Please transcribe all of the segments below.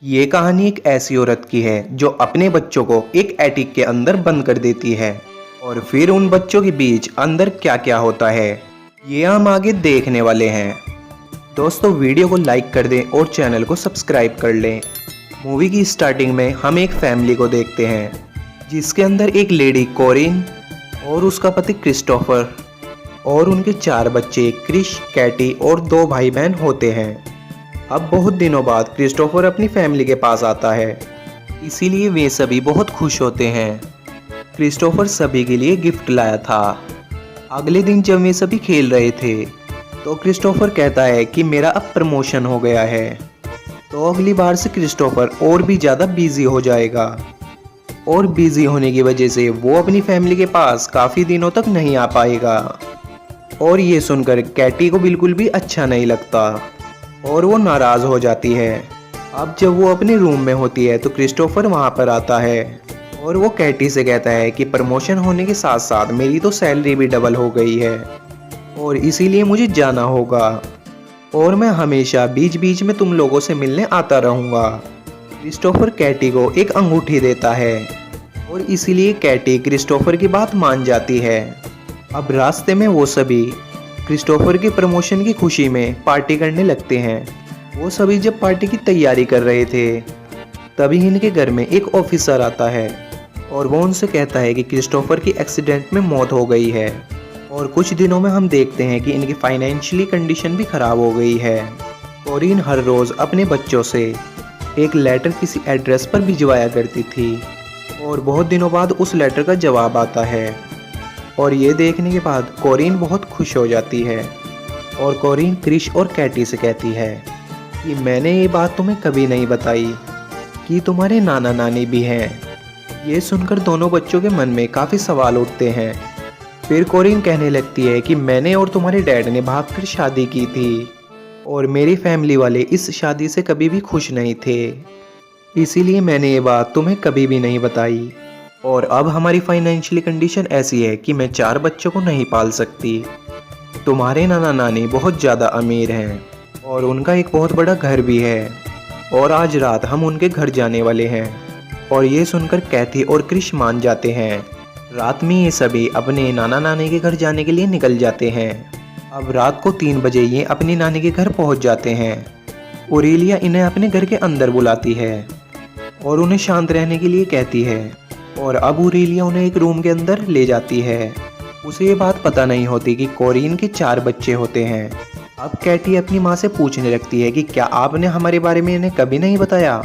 ये कहानी एक ऐसी औरत की है जो अपने बच्चों को एक एटिक के अंदर बंद कर देती है और फिर उन बच्चों के बीच अंदर क्या क्या होता है ये हम आगे देखने वाले हैं। दोस्तों वीडियो को लाइक कर दें और चैनल को सब्सक्राइब कर लें। मूवी की स्टार्टिंग में हम एक फैमिली को देखते हैं जिसके अंदर एक लेडी कोरिन और उसका पति क्रिस्टोफर और उनके 4 बच्चे क्रिश, कैटी और 2 भाई बहन होते हैं। अब बहुत दिनों बाद क्रिस्टोफर अपनी फैमिली के पास आता है, इसीलिए वे सभी बहुत खुश होते हैं। क्रिस्टोफर सभी के लिए गिफ्ट लाया था। अगले दिन जब वे सभी खेल रहे थे तो क्रिस्टोफर कहता है कि मेरा अब प्रमोशन हो गया है, तो अगली बार से क्रिस्टोफर और भी ज़्यादा बिजी हो जाएगा और बिजी होने की वजह से वो अपनी फैमिली के पास काफ़ी दिनों तक नहीं आ पाएगा। और ये सुनकर कैटी को बिल्कुल भी अच्छा नहीं लगता और वो नाराज़ हो जाती है। अब जब वो अपने रूम में होती है तो क्रिस्टोफर वहाँ पर आता है और वो कैटी से कहता है कि प्रमोशन होने के साथ साथ मेरी तो सैलरी भी डबल हो गई है और इसीलिए मुझे जाना होगा और मैं हमेशा बीच बीच में तुम लोगों से मिलने आता रहूँगा। क्रिस्टोफर कैटी को एक अंगूठी देता है और इसीलिए कैटी क्रिस्टोफर की बात मान जाती है। अब रास्ते में वो सभी क्रिस्टोफर के प्रमोशन की खुशी में पार्टी करने लगते हैं। वो सभी जब पार्टी की तैयारी कर रहे थे तभी इनके घर में एक ऑफिसर आता है और वो उनसे कहता है कि क्रिस्टोफर की एक्सीडेंट में मौत हो गई है और कुछ दिनों में हम देखते हैं कि इनकी फाइनेंशियली कंडीशन भी ख़राब हो गई है। कोरिन हर रोज़ अपने बच्चों से एक लेटर किसी एड्रेस पर भिजवाया करती थी और बहुत दिनों बाद उस लेटर का जवाब आता है और ये देखने के बाद कोरिन बहुत खुश हो जाती है और कोरिन क्रिश और कैटी से कहती है कि मैंने ये बात तुम्हें कभी नहीं बताई कि तुम्हारे नाना नानी भी हैं। ये सुनकर दोनों बच्चों के मन में काफ़ी सवाल उठते हैं। फिर कोरिन कहने लगती है कि मैंने और तुम्हारे डैड ने भागकर शादी की थी और मेरी फैमिली वाले इस शादी से कभी भी खुश नहीं थे, इसीलिए मैंने ये बात तुम्हें कभी भी नहीं बताई और अब हमारी फाइनेंशियली कंडीशन ऐसी है कि मैं 4 बच्चों को नहीं पाल सकती। तुम्हारे नाना नानी बहुत ज़्यादा अमीर हैं और उनका एक बहुत बड़ा घर भी है और आज रात हम उनके घर जाने वाले हैं। और ये सुनकर कैथी और क्रिश मान जाते हैं। रात में ये सभी अपने नाना नानी के घर जाने के लिए निकल जाते हैं। अब रात को 3 बजे ये अपनी नानी के घर पहुंच जाते हैं। ओरेलिया इन्हें अपने घर के अंदर बुलाती है और उन्हें शांत रहने के लिए कहती है और अब ओरेलिया उन्हें एक रूम के अंदर ले जाती है। उसे ये बात पता नहीं होती कि कोरिन के 4 बच्चे होते हैं। अब कैटी अपनी माँ से पूछने लगती है कि क्या आपने हमारे बारे में इन्हें कभी नहीं बताया,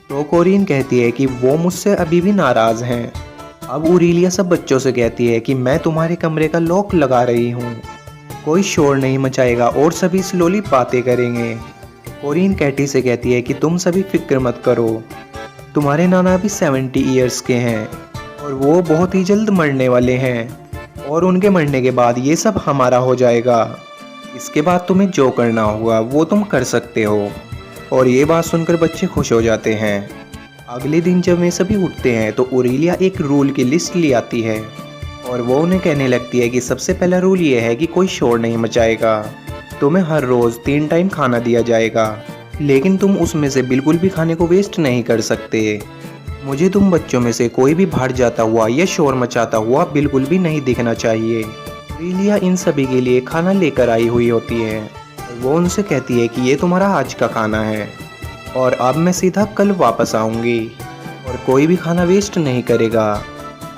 तो कोरिन कहती है कि वो मुझसे अभी भी नाराज़ हैं। अब ओरेलिया सब बच्चों से कहती है कि मैं तुम्हारे कमरे का लॉक लगा रही हूँ, कोई शोर नहीं मचाएगा और सभी स्लोली बातें करेंगे। कोरिन कैटी से कहती है कि तुम सभी फिक्र मत करो, तुम्हारे नाना अभी 70 ईयर्स के हैं और वो बहुत ही जल्द मरने वाले हैं और उनके मरने के बाद ये सब हमारा हो जाएगा। इसके बाद तुम्हें जो करना होगा वो तुम कर सकते हो। और ये बात सुनकर बच्चे खुश हो जाते हैं। अगले दिन जब वे सभी उठते हैं तो ओरेलिया एक रूल की लिस्ट ले आती है और वो उन्हें कहने लगती है कि सबसे पहला रूल ये है कि कोई शोर नहीं मचाएगा, तुम्हें हर रोज़ 3 टाइम खाना दिया जाएगा, लेकिन तुम उसमें से बिल्कुल भी खाने को वेस्ट नहीं कर सकते। मुझे तुम बच्चों में से कोई भी बाहर जाता हुआ या शोर मचाता हुआ बिल्कुल भी नहीं दिखना चाहिए। ओरेलिया इन सभी के लिए खाना लेकर आई हुई होती है और वो उनसे कहती है कि ये तुम्हारा आज का खाना है और अब मैं सीधा कल वापस आऊँगी और कोई भी खाना वेस्ट नहीं करेगा।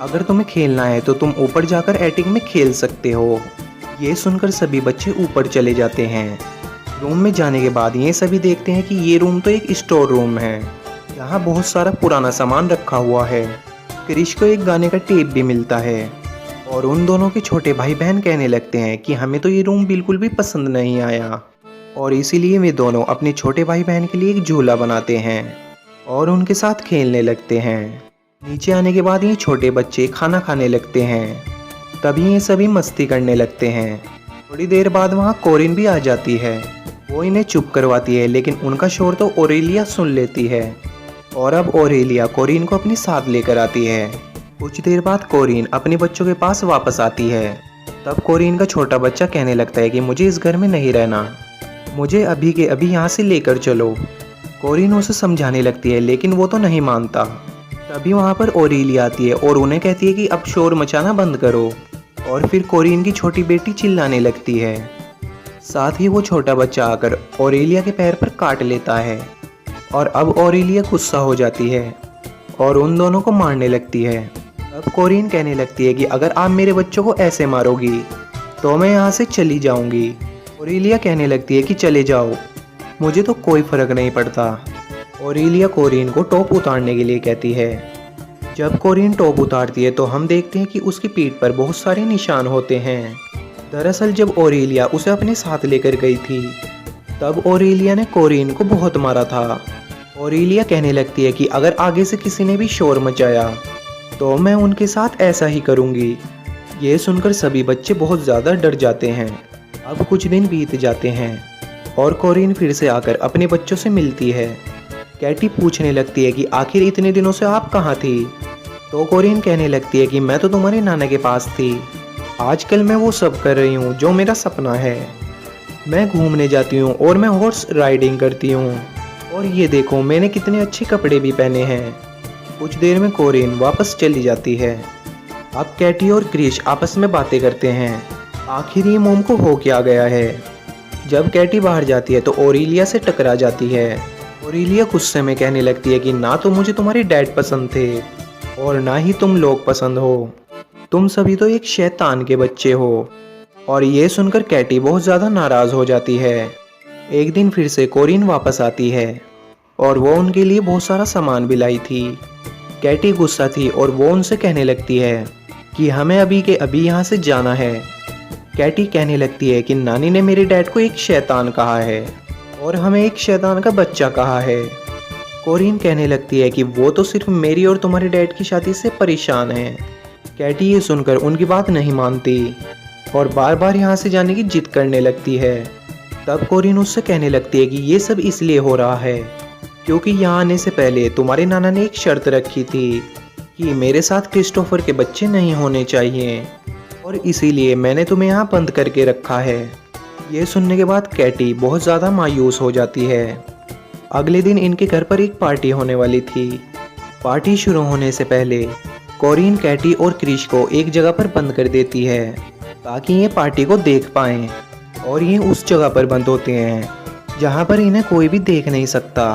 अगर तुम्हें खेलना है तो तुम ऊपर जाकर एटिक में खेल सकते हो। ये सुनकर सभी बच्चे ऊपर चले जाते हैं। रूम में जाने के बाद ये सभी देखते हैं कि ये रूम तो एक स्टोर रूम है, यहाँ बहुत सारा पुराना सामान रखा हुआ है। क्रिश को एक गाने का टेप भी मिलता है और उन दोनों के छोटे भाई बहन कहने लगते हैं कि हमें तो ये रूम बिल्कुल भी पसंद नहीं आया और इसीलिए वे दोनों अपने छोटे भाई बहन के लिए एक झूला बनाते हैं और उनके साथ खेलने लगते हैं। नीचे आने के बाद ये छोटे बच्चे खाना खाने लगते हैं, तभी ये सभी मस्ती करने लगते हैं। थोड़ी देर बाद वहाँ कोरिन भी आ जाती है, वो इन्हें चुप करवाती है, लेकिन उनका शोर तो ओरेलिया सुन लेती है और अब ओरेलिया कोरिन को अपने साथ लेकर आती है। कुछ देर बाद कोरिन अपने बच्चों के पास वापस आती है। तब कोरिन का छोटा बच्चा कहने लगता है कि मुझे इस घर में नहीं रहना, मुझे अभी के अभी यहाँ से लेकर चलो। कोरिन उसे समझाने लगती है लेकिन वो तो नहीं मानता। तभी वहाँ पर ओरेलिया आती है और उन्हें कहती है कि अब शोर मचाना बंद करो। और फिर कोरिन की छोटी बेटी चिल्लाने लगती है। साथ ही वो छोटा बच्चा आकर ओरेलिया के पैर पर काट लेता है और अब ओरेलिया गुस्सा हो जाती है और उन दोनों को मारने लगती है। अब कोरिन कहने लगती है कि अगर आप मेरे बच्चों को ऐसे मारोगी तो मैं यहाँ से चली जाऊंगी। ओरेलिया कहने लगती है कि चले जाओ, मुझे तो कोई फर्क नहीं पड़ता। ओरेलिया कोरिन को टॉप उतारने के लिए कहती है। जब कोरिन टॉप उतारती है तो हम देखते हैं कि उसकी पीठ पर बहुत सारे निशान होते हैं। दरअसल जब ओरेलिया उसे अपने साथ लेकर गई थी तब ओरेलिया ने कोरिन को बहुत मारा था। ओरेलिया कहने लगती है कि अगर आगे से किसी ने भी शोर मचाया तो मैं उनके साथ ऐसा ही करूंगी। ये सुनकर सभी बच्चे बहुत ज़्यादा डर जाते हैं। अब कुछ दिन बीत जाते हैं और कोरिन फिर से आकर अपने बच्चों से मिलती है। कैटी पूछने लगती है कि आखिर इतने दिनों से आप कहाँ थी? तो कोरिन कहने लगती है कि मैं तो तुम्हारे नाना के पास थी। आजकल मैं वो सब कर रही हूँ जो मेरा सपना है। मैं घूमने जाती हूँ और मैं हॉर्स राइडिंग करती हूँ और ये देखो मैंने कितने अच्छे कपड़े भी पहने हैं। कुछ देर में कोरिन वापस चली जाती है। अब कैटी और क्रिश आपस में बातें करते हैं। आखिर ये मोम को हो क्या गया है। जब कैटी बाहर जाती है तो ओरेलिया से टकरा जाती है। ओरेलिया गुस्से में कहने लगती है कि ना तो मुझे तुम्हारे डैड पसंद थे और ना ही तुम लोग पसंद हो। तुम सभी तो एक शैतान के बच्चे हो। और ये सुनकर कैटी बहुत ज़्यादा नाराज़ हो जाती है। एक दिन फिर से कोरिन वापस आती है और वो उनके लिए बहुत सारा सामान भी लाई थी। कैटी गुस्सा थी और वो उनसे कहने लगती है कि हमें अभी के अभी यहाँ से जाना है। कैटी कहने लगती है कि नानी ने मेरे डैड को एक शैतान कहा है और हमें एक शैतान का बच्चा कहा है। कोरिन कहने लगती है कि वो तो सिर्फ मेरी और तुम्हारे डैड की शादी से परेशान है। कैटी ये सुनकर उनकी बात नहीं मानती और बार बार यहाँ से जाने की जिद करने लगती है। तब कोरिन उससे कहने लगती है कि ये सब इसलिए हो रहा है क्योंकि यहाँ आने से पहले तुम्हारे नाना ने एक शर्त रखी थी कि मेरे साथ क्रिस्टोफर के बच्चे नहीं होने चाहिए और इसीलिए मैंने तुम्हें यहाँ बंद करके रखा है। ये सुनने के बाद कैटी बहुत ज़्यादा मायूस हो जाती है। अगले दिन इनके घर पर एक पार्टी होने वाली थी। पार्टी शुरू होने से पहले कोरिन कैटी और क्रिश को एक जगह पर बंद कर देती है ताकि ये पार्टी को देख पाएं और ये उस जगह पर बंद होते हैं जहाँ पर इन्हें कोई भी देख नहीं सकता।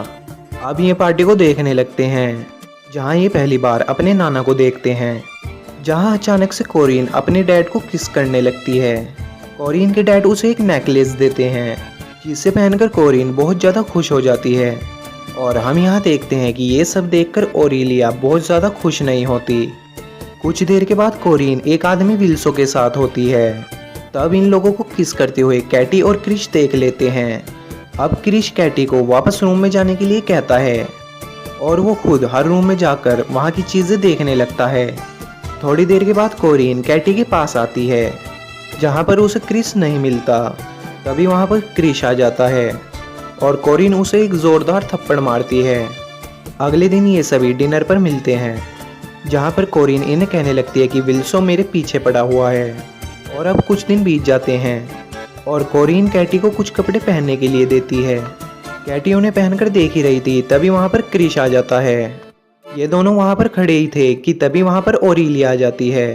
अब ये पार्टी को देखने लगते हैं जहाँ ये पहली बार अपने नाना को देखते हैं, जहाँ अचानक से कोरिन अपने डैड को किस करने लगती है। कोरिन के डैड उसे एक नेकलेस देते हैं जिसे पहनकर कोरिन बहुत ज़्यादा खुश हो जाती है। और हम यहाँ देखते हैं कि ये सब देखकर ओरेलिया बहुत ज़्यादा खुश नहीं होती। कुछ देर के बाद कोरिन एक आदमी विल्सो के साथ होती है। तब इन लोगों को किस करते हुए कैटी और क्रिश देख लेते हैं। अब क्रिश कैटी को वापस रूम में जाने के लिए कहता है और वो खुद हर रूम में जाकर वहाँ की चीज़ें देखने लगता है। थोड़ी देर के बाद कोरिन कैटी के पास आती है जहाँ पर उसे क्रिश नहीं मिलता। तभी वहाँ पर क्रिश आ जाता है और कोरिन उसे एक ज़ोरदार थप्पड़ मारती है। अगले दिन ये सभी डिनर पर मिलते हैं जहाँ पर कोरिन इन्हें कहने लगती है कि विल्सो मेरे पीछे पड़ा हुआ है। और अब कुछ दिन बीत जाते हैं और कोरिन कैटी को कुछ कपड़े पहनने के लिए देती है। कैटी उन्हें पहनकर देख ही रही थी तभी वहाँ पर क्रिश आ जाता है। ये दोनों वहाँ पर खड़े ही थे कि तभी वहाँ पर ओरेलिया आ जाती है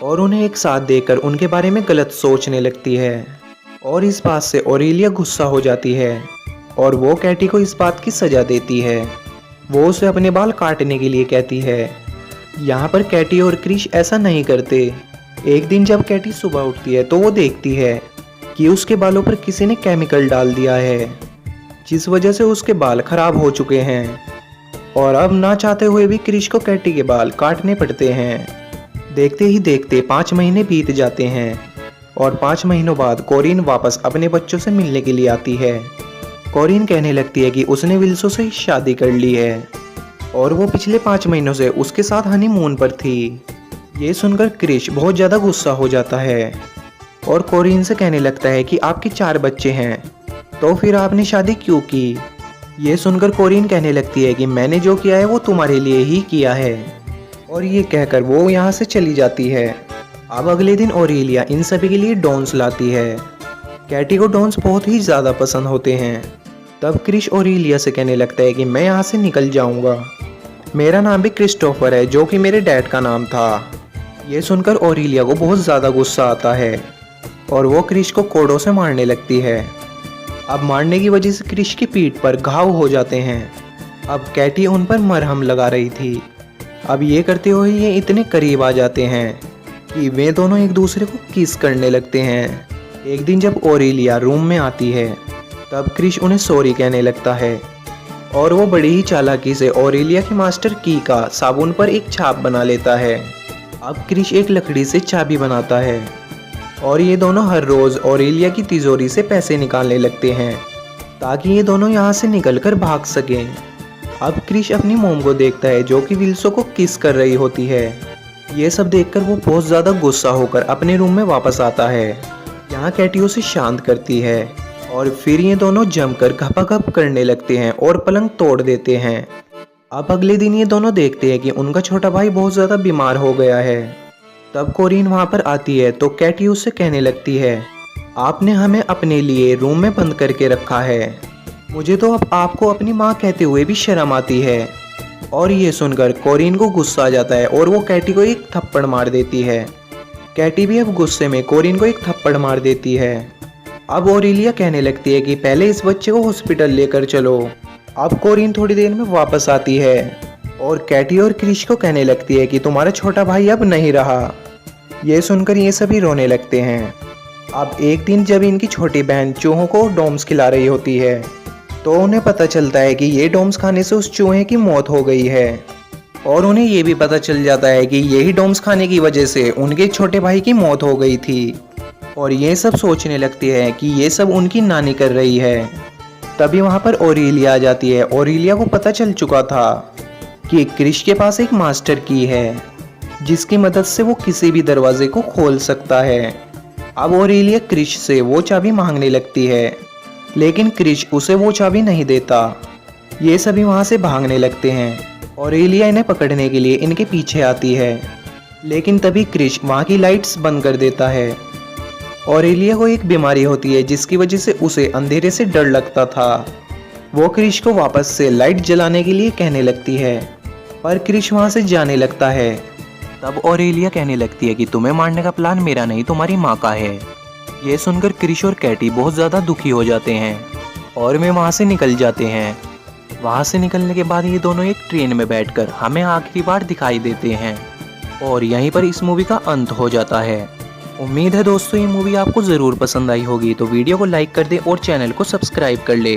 और उन्हें एक साथ देखकर उनके बारे में गलत सोचने लगती है। और इस बात से ओरेलिया गुस्सा हो जाती है और वो कैटी को इस बात की सज़ा देती है। वो उसे अपने बाल काटने के लिए कहती है। यहाँ पर कैटी और क्रिश ऐसा नहीं करते। एक दिन जब कैटी सुबह उठती है तो वो देखती है कि उसके बालों पर किसी ने केमिकल डाल दिया है जिस वजह से उसके बाल खराब हो चुके हैं और अब ना चाहते हुए भी क्रिश को कैटी के बाल काटने पड़ते हैं। देखते ही देखते 5 महीने बीत जाते हैं और 5 महीनों बाद कोरिन वापस अपने बच्चों से मिलने के लिए आती है। कोरिन कहने लगती है कि उसने विल्सो से शादी कर ली है और वो पिछले 5 महीनों से उसके साथ हनीमून पर थी। ये सुनकर क्रिश बहुत ज़्यादा गुस्सा हो जाता है और कोरिन से कहने लगता है कि आपके 4 बच्चे हैं तो फिर आपने शादी क्यों की। ये सुनकर कोरिन कहने लगती है कि मैंने जो किया है वो तुम्हारे लिए ही किया है और ये कहकर वो यहाँ से चली जाती है। अब अगले दिन ओरेलिया इन सभी के लिए डॉन्स लाती है। कैटी को डॉन्स बहुत ही ज़्यादा पसंद होते हैं। तब क्रिश ओरेलिया से कहने लगता है कि मैं यहाँ से निकल जाऊँगा, मेरा नाम भी क्रिस्टोफर है जो कि मेरे डैड का नाम था। ये सुनकर ओरेलिया को बहुत ज़्यादा गुस्सा आता है और वो क्रिश को कोड़ों से मारने लगती है। अब मारने की वजह से क्रिश की पीठ पर घाव हो जाते हैं। अब कैटी उन पर मरहम लगा रही थी। अब ये करते हुए ये इतने करीब आ जाते हैं कि वे दोनों एक दूसरे को किस करने लगते हैं। एक दिन जब ओरेलिया रूम में आती है तब क्रिश उन्हें सॉरी कहने लगता है और वो बड़ी ही चालाकी से ओरेलिया के मास्टर की का साबुन पर एक छाप बना लेता है। अब क्रिश एक लकड़ी से चाबी बनाता है और ये दोनों हर रोज़ ओरेलिया की तिजोरी से पैसे निकालने लगते हैं ताकि ये दोनों यहाँ से निकलकर भाग सकें। अब क्रिश अपनी मोम को देखता है जो कि विल्सो को किस कर रही होती है। ये सब देखकर वो बहुत ज़्यादा गुस्सा होकर अपने रूम में वापस आता है। यहाँ कैटी उसे शांत करती है और फिर ये दोनों जमकर घपाघप करने लगते हैं और पलंग तोड़ देते हैं। अब अगले दिन ये दोनों देखते हैं कि उनका छोटा भाई बहुत ज़्यादा बीमार हो गया है। तब कोरिन वहाँ पर आती है तो कैटी उससे कहने लगती है, आपने हमें अपने लिए रूम में बंद करके रखा है, मुझे तो अब आपको अपनी माँ कहते हुए भी शर्म आती है। और ये सुनकर कोरिन को गुस्सा आ जाता है और वो कैटी को एक थप्पड़ मार देती है। कैटी भी अब गुस्से में कोरिन को एक थप्पड़ मार देती है। अब ओरेलिया कहने लगती है कि पहले इस बच्चे को हॉस्पिटल लेकर चलो। अब कोरिन थोड़ी देर में वापस आती है और कैटी और क्रिश को कहने लगती है कि तुम्हारा छोटा भाई अब नहीं रहा। ये सुनकर ये सभी रोने लगते हैं। अब एक दिन जब इनकी छोटी बहन चूहों को डोम्स खिला रही होती है तो उन्हें पता चलता है कि ये डोम्स खाने से उस चूहे की मौत हो गई है और उन्हें ये भी पता चल जाता है कि यही डोम्स खाने की वजह से उनके छोटे भाई की मौत हो गई थी। और ये सब सोचने लगती है कि ये सब उनकी नानी कर रही है। तभी वहाँ पर ओरेलिया आ जाती है। ओरेलिया को पता चल चुका था कि क्रिश के पास एक मास्टर की है जिसकी मदद से वो किसी भी दरवाजे को खोल सकता है। अब ओरेलिया क्रिश से वो चाबी मांगने लगती है लेकिन क्रिश उसे वो चाबी नहीं देता। ये सभी वहाँ से भागने लगते हैं। ओरेलिया इन्हें पकड़ने के लिए इनके पीछे आती है लेकिन तभी क्रिश वहाँ की लाइट्स बंद कर देता है। ओरेलिया को एक बीमारी होती है जिसकी वजह से उसे अंधेरे से डर लगता था। वो क्रिश को वापस से लाइट जलाने के लिए कहने लगती है पर क्रिश वहाँ से जाने लगता है। तब ओरेलिया कहने लगती है कि तुम्हें मारने का प्लान मेरा नहीं तुम्हारी माँ का है। ये सुनकर क्रिश और कैटी बहुत ज़्यादा दुखी हो जाते हैं और वे वहाँ से निकल जाते हैं। वहाँ से निकलने के बाद ये दोनों एक ट्रेन में बैठकर हमें आखिरी बार दिखाई देते हैं और यहीं पर इस मूवी का अंत हो जाता है। उम्मीद है दोस्तों ये मूवी आपको ज़रूर पसंद आई होगी, तो वीडियो को लाइक कर दें और चैनल को सब्सक्राइब कर ले।